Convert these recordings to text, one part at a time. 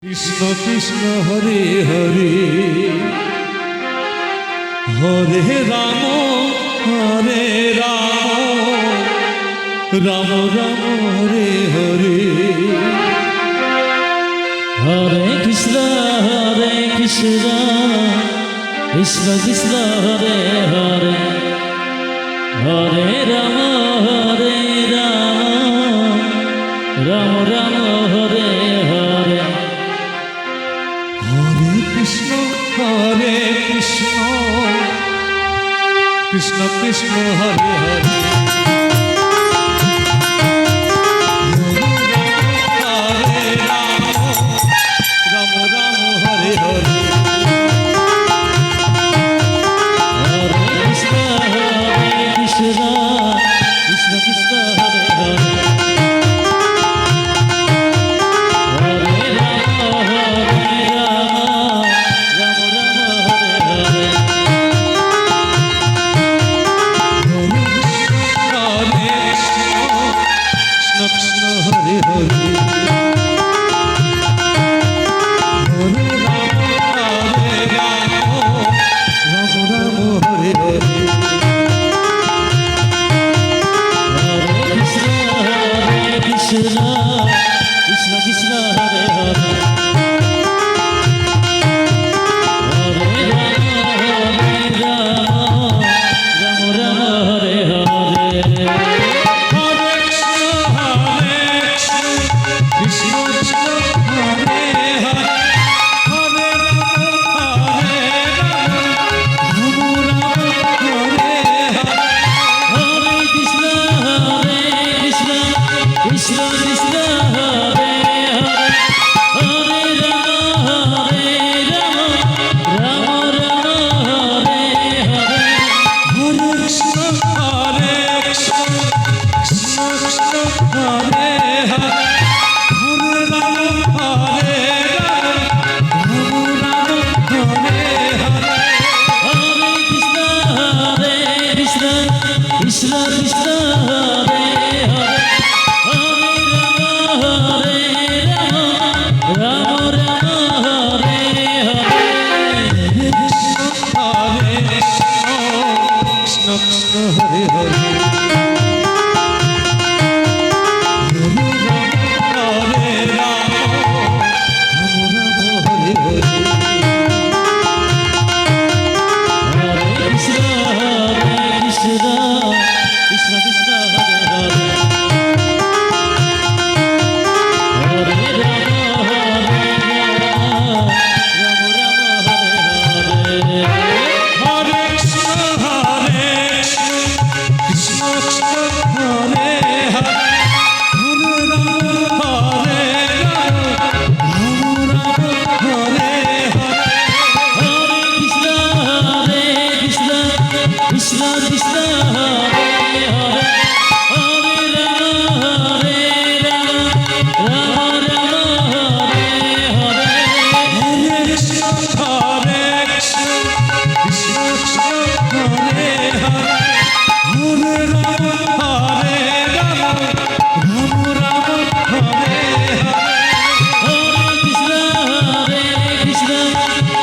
Krishna Krishna Hare Hare Hare Ram Hare Ram Ram Ram Hare Hare Hare Krishna Krishna Krishna Hare Hare Hare Ram Ram Ram Hare Hare Hare Krishna Krishna Krishna Hare Hare Hare Ram Ram Ram Hare Hare Hare Krishna Krishna Krishna Hare Hare Hare Ram Ram Ram Hare Hare Krishna Krishna Hare Hare Hare Ram Ram Ram Hare Hare Hare Krishna Krishna Krishna Hare Hare Hare Ram Ram Hare Hare Krishna Krishna Hare Hare Hare Hare Krishna Krishna Krishna Hare Hare Hare Ram Ram Ram Hare Hare Hare Krishna Krishna Krishna Hare Hare Hare Ram Ram Hare Hare Hare Krishna Krishna Krishna Krishna Hare Hare Hare Ram Ram Hare Hare Krishna Krishna Hare Hare Hare Ram Hare Hare Hare Krishna Krishna Krishna Krishna Hare Hare Hare Ram Ram Ram Hare Hare Hare Krishna Krishna Hare Hare Hare Ram Hare Hare Hare Krishna Krishna Krishna Hare Hare Hare Ram Ram Hare Hare Hare Krishna Krishna Krishna Hare Hare Hare Ram Ram Hare Hare Hare Krishna Krishna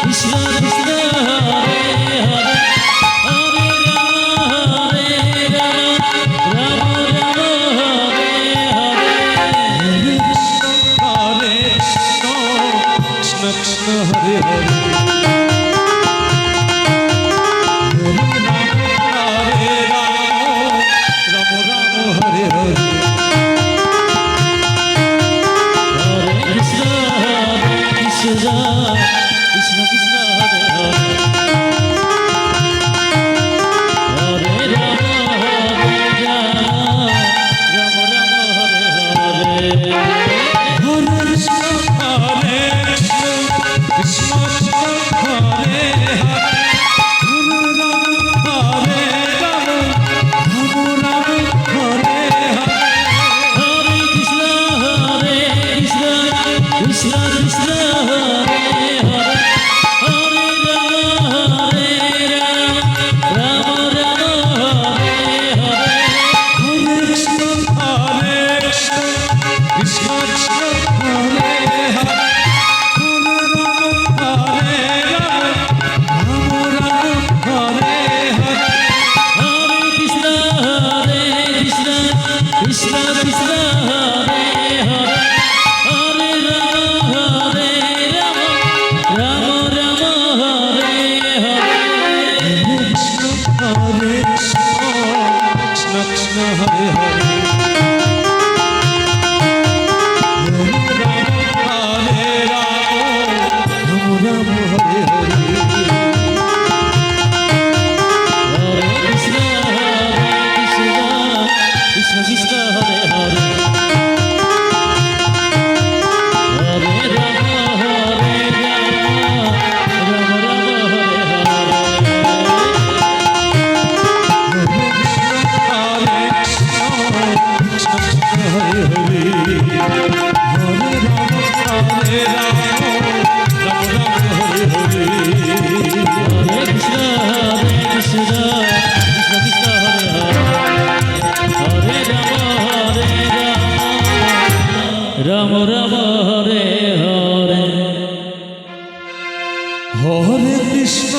Krishna Krishna Hare Hare Hare Ram Ram Ram Hare Hare Hare Krishna Krishna Krishna Hare Hare Hare Ram Ram Hare Hare Hare Krishna Krishna Krishna Krishna Hare Hare Hare Ram Ram Ram Hare Hare Hare Krishna Krishna Krishna Hare Hare Hare Ram Hare Hare Hare Krishna Krishna Krishna Krishna Hare Ram Ram Hare Hare Hare Krishna